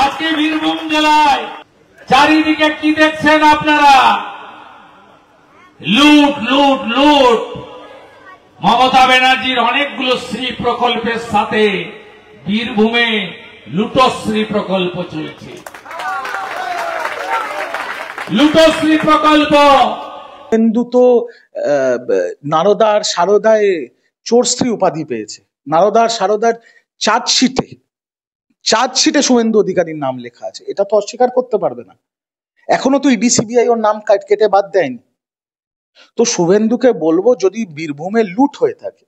আজকে বীরভূম জেলায় চারিদিকে কি দেখছেন আপনারা? লুট লুট লুট। মমতা ব্যানার্জির অনেকগুলো শ্রী প্রকল্পের সাথে বীরভূমে লুটশ্রী প্রকল্প চলছে। লুটশ্রী প্রকল্প। শুভেন্দু তো নারদার সারদায় চোরশ্রী উপাধি পেয়েছে। নারদার সারদার চার্জশিটে শুভেন্দু অধিকারীর নাম লেখা আছে, এটা তো অস্বীকার করতে পারবে না। এখনো তো ইডি সিবিআই ওর নাম কেটে বাদ দেয়নি। তো শুভেন্দুকে বলবো, যদি বীরভূমে লুট হয়ে থাকে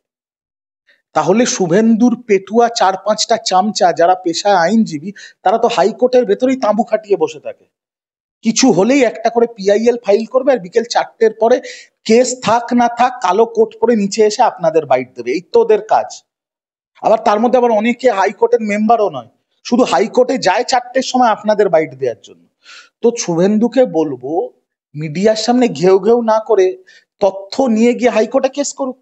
তাহলে শুভেন্দুর পেটুয়া 4-5টা চামচা যারা পেশায় আইনজীবী, তারা তো হাইকোর্টের ভেতরেই তাঁবু খাটিয়ে বসে থাকে। কিছু হলেই একটা করে পিআইএল ফাইল করবে, আর বিকেল 4টের পরে কেস থাক না থাক কালো কোট পরে নিচে এসে আপনাদের বাইট দেবে। এই তো ওদের কাজ। আবার তার মধ্যে আবার অনেকে হাইকোর্টের মেম্বারও নয়, শুধু হাইকোর্টে যায় 4টের সময় আপনাদের বাইট দেওয়ার জন্য। তো শুভেন্দুকে বলবো, মিডিয়ার সামনে ঘেউ ঘেউ না করে তথ্য নিয়ে গিয়ে হাইকোর্টে কেস করুক,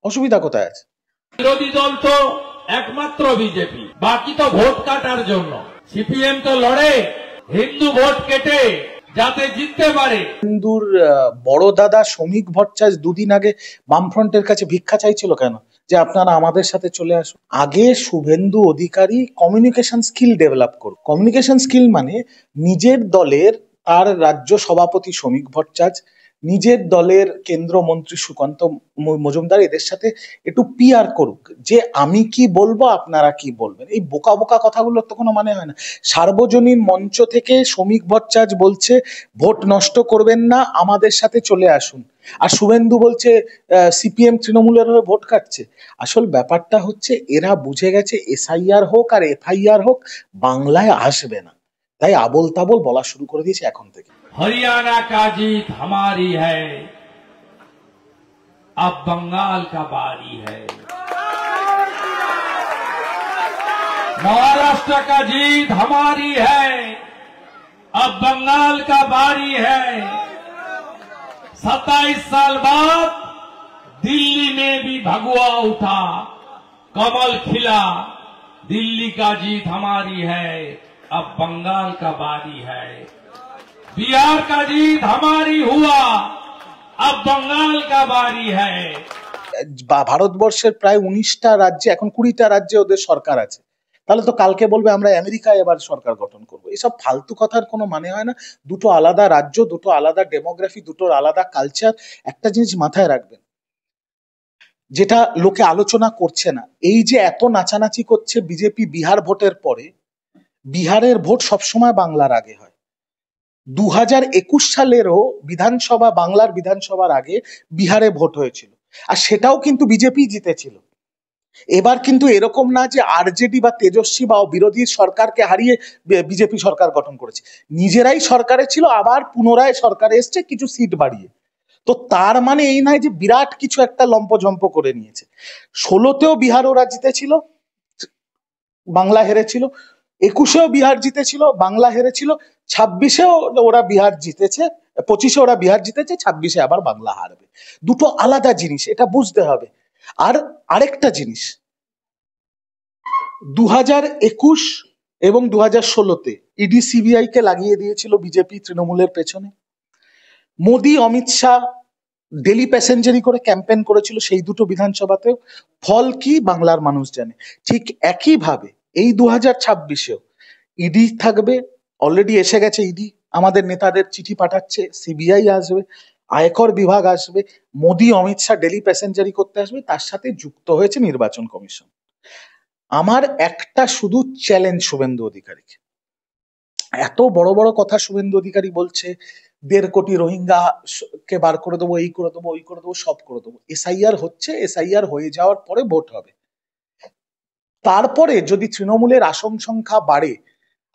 অসুবিধা কোথায় আছে? বিরোধী দল তো একমাত্র বিজেপি, বাকি তো ভোট কাটার জন্য। সিপিএম তো লড়ে হিন্দু ভোট কেটে যাতে জিততে পারে। হিন্দুর বড় দাদা শ্রমিক ভট্টাচার্য দুদিন আগে বামফ্রন্টের কাছে ভিক্ষা চাইছিল কেন? যে আপনারা আমাদের সাথে চলে আসুন। আগে Suvendu Adhikari communication skill develop করুন। কমিউনিকেশন স্কিল মানে নিজের দলের তার রাজ্য সভাপতি শ্রমিক ভট্টাচার্য, নিজের দলের কেন্দ্রমন্ত্রী সুকান্ত মজুমদার, এদের সাথে একটু পিআর করুক যে আমি কি বলবো আপনারা কি বলবেন। এই বোকা বোকা কথাগুলোর তো কোনো মানে হয় না। সার্বজনীন মঞ্চ থেকে শ্রমিক ভট্টাচার্য বলছে ভোট নষ্ট করবেন না, আমাদের সাথে চলে আসুন, আর শুভেন্দু বলছে সিপিএম তৃণমূলের হয়ে ভোট কাটছে। আসল ব্যাপারটা হচ্ছে এরা বুঝে গেছে এসআইআর হোক আর এফআইআর হোক বাংলায় আসবে না, তাই আবোল তাবোল বলা শুরু করে দিয়েছে এখন থেকে। हरियाणा का जीत हमारी है, अब बंगाल का बारी है। महाराष्ट्र का जीत हमारी है, अब बंगाल का बारी है। 27 साल बाद दिल्ली में भी भगवा उठा, कमल खिला। दिल्ली का जीत हमारी है, अब बंगाल का बारी है। बिहार का जीत हमारी हुआ, अब बंगाल का बारी है। ভারতবর্ষের প্রায় 19টা রাজ্যে, এখন 20টা রাজ্যে ওদের সরকার আছে। তাহলে তো কালকে বলবে আমরা আমেরিকায় এবার সরকার গঠন করবো। এসব ফালতু কথার কোনো মানে হয় না। দুটো আলাদা রাজ্য, দুটো আলাদা ডেমোগ্রাফি, দুটোর আলাদা কালচার। একটা জিনিস মাথায় রাখবেন, যেটা লোকে আলোচনা করছে না, এই যে এত নাচানাচি করছে বিজেপি বিহার ভোটের পরে, বিহারের ভোট সবসময় বাংলার আগে হয়। 2021 সালেরও বিধানসভা, বাংলার বিধানসভার আগে বিহারে ভোট হয়েছিল, আর সেটাও কিন্তু বিজেপি জিতেছিল। এবার কিন্তু এরকম না যে আরজেডি বা তেজস্বী বা বিরোধী সরকারকে হারিয়ে বিজেপি সরকার গঠন করেছে, নিজেরাই সরকারে ছিল, আবার পুনরায় সরকারে এসছে কিছু সিট বাড়িয়ে। তো তার মানে এই নয় যে বিরাট কিছু একটা লম্পঝম্প করে নিয়েছে। 16তেও বিহার ওরা জিতেছিল, বাংলা হেরেছিল। 21এও বিহার জিতেছিল, বাংলা হেরেছিল। 26এও ওরা বিহার জিতেছে, 25এ ওরা বিহার জিতেছে, 26এ আবার বাংলা হারবে। দুটো আলাদা জিনিস, এটা বুঝতে হবে। আর আরেকটা জিনিস, 2021 এবং 2016তে ইডি সিবিআই কে লাগিয়ে দিয়েছিল বিজেপি তৃণমূলের পেছনে। মোদি অমিত শাহ ডেলি প্যাসেঞ্জারি করে ক্যাম্পেন করেছিল সেই দুটো বিধানসভাতেও। ফল কি বাংলার মানুষ জানে। ঠিক একইভাবে এই 2026এও ইডি থাকবে, অলরেডি এসে গেছে ইডি, আমাদের নেতাদের চিঠি পাঠাচ্ছে, সিবিআই আসবে, আয়কর বিভাগ আসবে, মোদি অমিত শাহ ডেলি প্যাসেঞ্জারি করতে আসবে, তার সাথে যুক্ত হয়েছে নির্বাচন কমিশন। আমার একটা শুধু চ্যালেঞ্জ শুভেন্দু অধিকারীকে, এত বড় বড় কথা শুভেন্দু অধিকারী বলছে 1.5 কোটি রোহিঙ্গা কে বার করে দেবো, এই করে দেবো, ওই করে দেবো, সব করে দেবো। এসআইআর হচ্ছে, এসআইআর হয়ে যাওয়ার পরে ভোট হবে। তারপরে যদি তৃণমূলের আসন সংখ্যা বাড়ে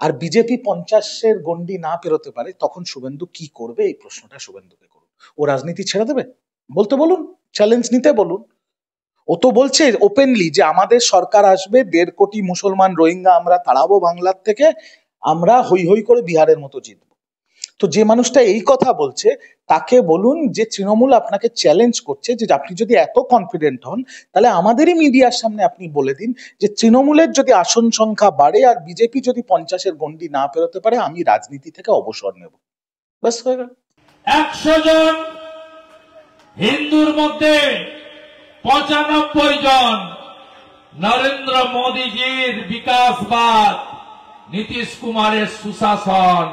আর বিজেপি 50-এর গন্ডি না পেরোতে পারে, তখন শুভেন্দু কি করবে? এই প্রশ্নটা শুভেন্দুকে করুন। ও রাজনীতি ছেড়ে দেবে? বলতে বলুন, চ্যালেঞ্জ নিতে বলুন। ও তো বলছে ওপেনলি যে আমাদের সরকার আসবে, 1.5 কোটি মুসলমান রোহিঙ্গা আমরা তাড়াবো বাংলার থেকে, আমরা হই হই করে বিহারের মতো জিতবো। তো যে মানুষটা এই কথা বলছে তাকে বলুন যে তৃণমূল আপনাকে চ্যালেঞ্জ করছে যে আপনি যদি এত কনফিডেন্ট হন তাহলে আমাদেরই মিডিয়ার সামনে আপনি বলে দিন যে তৃণমূলের যদি আসন সংখ্যা বাড়ে আর বিজেপি যদি 50-এর গণ্ডি না পেরোতে পারে আমি রাজনীতি থেকে অবসর নেব, ব্যাস হয়ে গেল। 100 জন হিন্দুর মধ্যে 95 জন নরেন্দ্র মোদীজির বিকাশবাদ, নীতিশ কুমারের সুশাসন,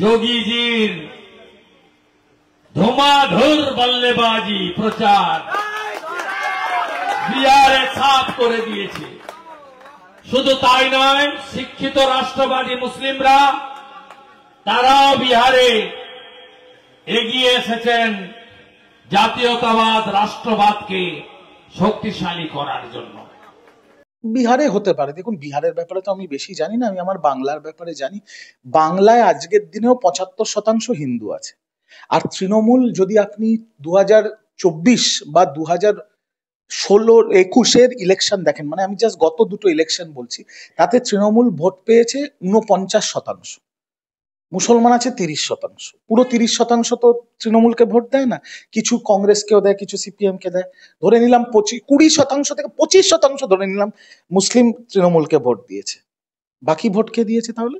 যোগীজির ধুমাধুর বল্লেবাজি প্রচার বিহারে সাফ করে দিয়েছে। শুধু তাই নয়, শিক্ষিত রাষ্ট্রবাদী মুসলিমরা তারাও বিহারে এগিয়ে এসেছেন জাতীয়তাবাদ রাষ্ট্রবাদকে শক্তিশালী করার জন্য। বিহারে হতে পারে, দেখুন বিহারের ব্যাপারে তো আমি বেশি জানি না, আমি আমার বাংলার ব্যাপারে জানি। বাংলায় আজকের দিনেও 75% হিন্দু আছে। আর তৃণমূল যদি আপনি 2024 বা 2016-21-এর ইলেকশন দেখেন, মানে আমি জাস্ট গত দুটো ইলেকশন বলছি, তাতে তৃণমূল ভোট পেয়েছে 49%, মুসলমান আছে 30%। পুরো 30% তো তৃণমূলকে ভোট দেয় না, কিছু কংগ্রেসকেও দেয়, কিছু সিপিএম কে দেয়। ধরে নিলাম 20% থেকে 25% ধরে নিলাম মুসলিম তৃণমূলকে ভোট দিয়েছে। বাকি ভোট কে দিয়েছে তাহলে?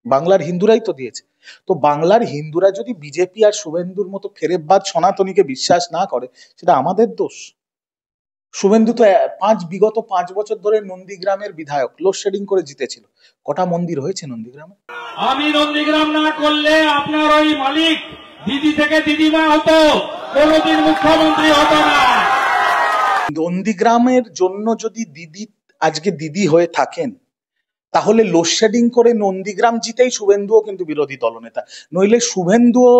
বাংলার হিন্দুরাই তো দিয়েছে। তো বাংলার হিন্দুরা যদি বিজেপি আর শুভেন্দুর মতো ফেরেববাদ সনাতনীকে বিশ্বাস না করে, সেটা আমাদের দোষ? শুভেন্দু তো বিগত 5 বছর ধরে নন্দীগ্রামের বিধায়ক, লোডশেডিং করে জিতেছিল। কটা মন্দির হয়েছে নন্দীগ্রামে? আমি নন্দীগ্রাম না করলে আপনার ওই মালিক দিদি থেকে দিদিমা হতো, কোনোদিন মুখ্যমন্ত্রী হতো না। নন্দীগ্রামের জন্য যদি দিদি আজকে দিদি হয়ে থাকেন, তাহলে লোডশেডিং করে নন্দীগ্রাম জিতেই শুভেন্দুও কিন্তু বিরোধী দলনেতা, নইলে শুভেন্দুও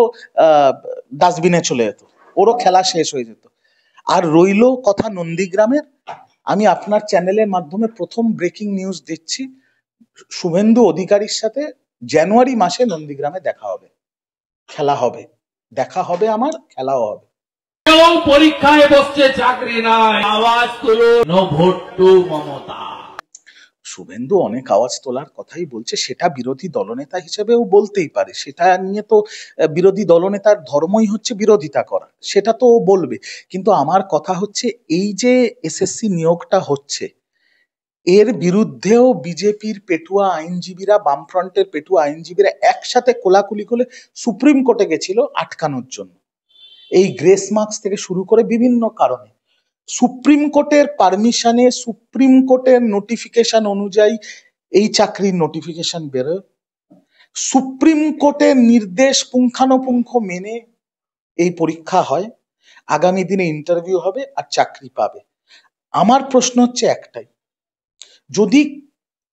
ডাস্টবিনে চলে যেত, ওরও খেলা শেষ হয়ে যেত। আর রইল কথা নন্দীগ্রামের, আমি আপনার চ্যানেলের মাধ্যমে প্রথম ব্রেকিং নিউজ দিচ্ছি, শুভেন্দু অধিকারীর সাথে জানুয়ারি মাসে নন্দীগ্রামে দেখা হবে, খেলা হবে, দেখা হবে, আমার খেলাও হবে। কেউ পরীক্ষায় বসছে, চাকরি নাই, আওয়াজ তুলো, no vote to Mamata. Suvendu অনেক আওয়াজ তোলার কথাই বলছে, সেটা বিরোধী দলনেতা হিসেবেও বলতেই পারে, সেটা নিয়ে তো বিরোধী দলনেতার ধর্মই হচ্ছে বিরোধিতা করা, সেটা তো ও বলবে। কিন্তু আমার কথা হচ্ছে, এই যে এসএসসি নিয়োগটা হচ্ছে, এর বিরুদ্ধেও বিজেপির পেটুয়া আইনজীবীরা, বামফ্রন্টের পেটুয়া আইনজীবীরা একসাথে কোলাকুলি করে সুপ্রিম কোর্টে গেছিল আটকানোর জন্য, এই গ্রেস মার্কস থেকে শুরু করে বিভিন্ন কারণে। সুপ্রিম কোর্টের পারমিশনে, সুপ্রিম কোর্টের নোটিফিকেশন অনুযায়ী এই চাকরির নোটিফিকেশন বেরোয়, সুপ্রিম কোর্টের নির্দেশ পুঙ্খানুপুঙ্খ মেনে এই পরীক্ষা হয়, আগামী দিনে ইন্টারভিউ হবে আর চাকরি পাবে। আমার প্রশ্ন হচ্ছে একটাই, যদি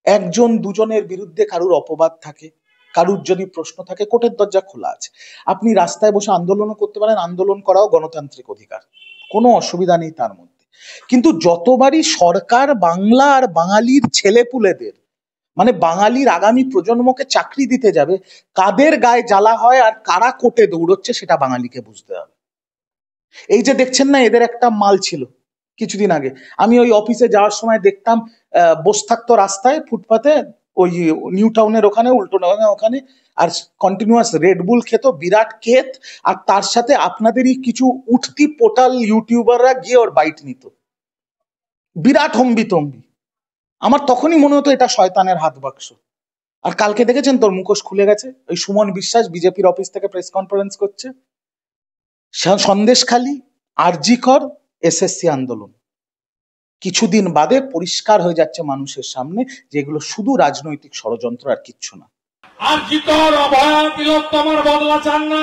একজন দুজনের বিরুদ্ধে কারুর অপবাদ থাকে, কারুর যদি প্রশ্ন থাকে, কোর্টের দরজা খোলা আছে, আপনি রাস্তায় বসে আন্দোলনও করতে পারেন, আন্দোলন করাও গণতান্ত্রিক অধিকার, কোনো অসুবিধা নেই তার মধ্যে। কিন্তু যতবারই সরকার বাংলা আর বাঙালির ছেলেপুলেদের, মানে বাঙালির আগামী প্রজন্মকে চাকরি দিতে যাবে, কাদের গায়ে জ্বালা হয় আর কারা কোর্টে দৌড়চ্ছে সেটা বাঙালিকে বুঝতে হবে। এই যে দেখছেন না, এদের একটা মাল ছিল কিছুদিন আগে, আমি ওই অফিসে যাওয়ার সময় দেখতাম বসে থাকতো রাস্তায়, ফুটপাতে, ওই নিউ টাউনের ওখানে, উল্টো ওখানে, আর কন্টিনিউয়াস রেডবুল খেত, বিরাট ক্ষেত, আর তার সাথে আপনাদেরই কিছু উঠতি পোর্টাল ইউটিউবাররা গিয়ে ওর বাইট নিত, বিরাট হম্বিতম্বি। আমার তখনই মনে হতো এটা শয়তানের হাত বাক্স। আর কালকে দেখেছেন তোর মুখোশ খুলে গেছে, ওই সুমন বিশ্বাস বিজেপির অফিস থেকে প্রেস কনফারেন্স করছে। সন্দেশখালী, আরজি কর, এসএসসি আন্দোলন, কিছুদিন বাদে পরিষ্কার হয়ে যাচ্ছে মানুষের সামনে যে এগুলো শুধু রাজনৈতিক ষড়যন্ত্র আর কিচ্ছু না। আরজি কর, অভয়া তিলোত্তমার বদলা চান না,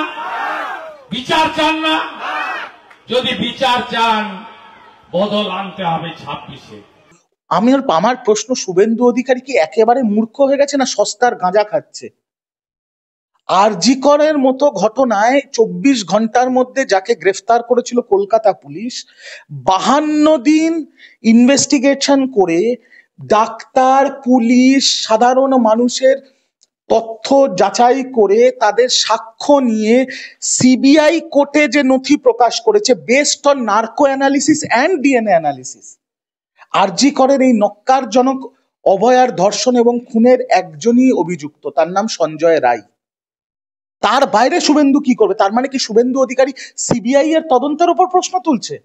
বিচার চান না? যদি বিচার চান, বদল আনতে হবে 26-এ। আমার প্রশ্ন, শুভেন্দু অধিকারী কি একেবারে মূর্খ হয়ে গেছে না সস্তার গাঁজা খাচ্ছে? আরজি করের মতো ঘটনায় 24 ঘন্টার মধ্যে যাকে গ্রেফতার করেছিল কলকাতা পুলিশ, 52 দিন ইনভেস্টিগেশন করে ডাক্তার, পুলিশ, সাধারণ মানুষের তথ্য যাচাই করে তাদের সাক্ষ্য নিয়ে সিবিআই কোর্টে যে নথি প্রকাশ করেছে, based on narco analysis and DNA analysis, RG করের এই নক্কারজনক অভয়ার ধর্ষণ এবং খুনের একজনই অভিযুক্ত, তার নাম সঞ্জয় রায়। তার বাইরে শুভেন্দু কি করবে? তার মানে কি শুভেন্দু অধিকারী সিবিআই এর তদন্তের উপর প্রশ্ন তুলছে?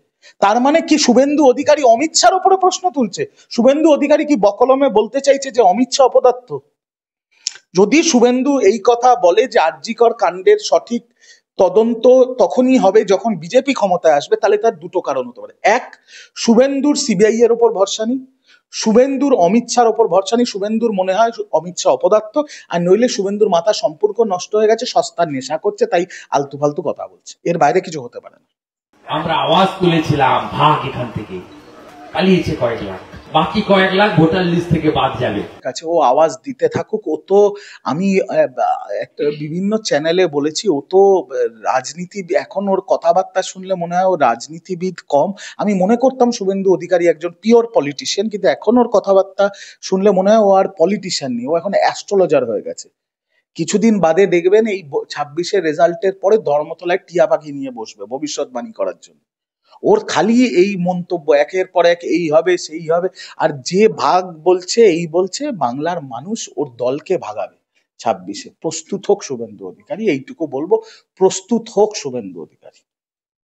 তার মানে কি শুভেন্দু অধিকারী অমিত শাহর উপরে প্রশ্ন তুলছে? শুভেন্দু অধিকারী কি বকলমে বলতে চাইছে যে অমিত শাহ অপদার্থ? যদি শুভেন্দু এই কথা বলে যে আরজিকর কাণ্ডের সঠিক তদন্ত তখনই হবে যখন বিজেপি ক্ষমতায় আসবে, তাহলে তার দুটো কারণ হতে পারে। এক, শুভেন্দুর সিবিআই এর উপর ভরসা নেই, শুভেন্দুর অমিত শাহর উপর ভরসা নেই, শুভেন্দুর মনে হয় অমিত শাহ অপদার্থ, আর নইলে শুভেন্দুর মাথা সম্পর্ক নষ্ট হয়ে গেছে, সস্তার নেশা করছে, তাই আলতু ফালতু কথা বলছে। এর বাইরে কিছু হতে পারে না। আমরা আওয়াজ তুলেছিলাম ভাগ এখান থেকে, পালিয়েছে কয়েক লাখ, বাকি কয়েক লাখ ভোটার লিস্ট থেকে বাদ যাবে। কাছে ও আওয়াজ দিতে থাকুক। ও তো আমি একটা বিভিন্ন চ্যানেলে বলেছি, ও তো রাজনীতি, এখন ওর কথাবার্তা শুনলে মনে হয় ও রাজনীতিবিদ কম। আমি মনে করতাম শুভেন্দু অধিকারী একজন পিওর পলিটিশিয়ান, কিন্তু এখন ওর কথাবার্তা শুনলে মনে হয় ও আর পলিটিশিয়ান নেই, ও এখন অ্যাস্ট্রোলজার হয়ে গেছে। কিছুদিন বাদে দেখবেন এই 26-এর রেজাল্টের পরে ধর্মতলায় টিয়া পাখি নিয়ে বসবে ভবিষ্যৎবাণী করার জন্য। ওর খালি এই মন্তব্য, একের পর এক এই হবে সেই হবে, আর যে ভাগ বলছে এই বলছে, বাংলার মানুষ ওর দলকে ভাগাবে 26-এ। প্রস্তুত হোক শুভেন্দু অধিকারী, এইটুকু বলবো, প্রস্তুত হোক শুভেন্দু অধিকারী।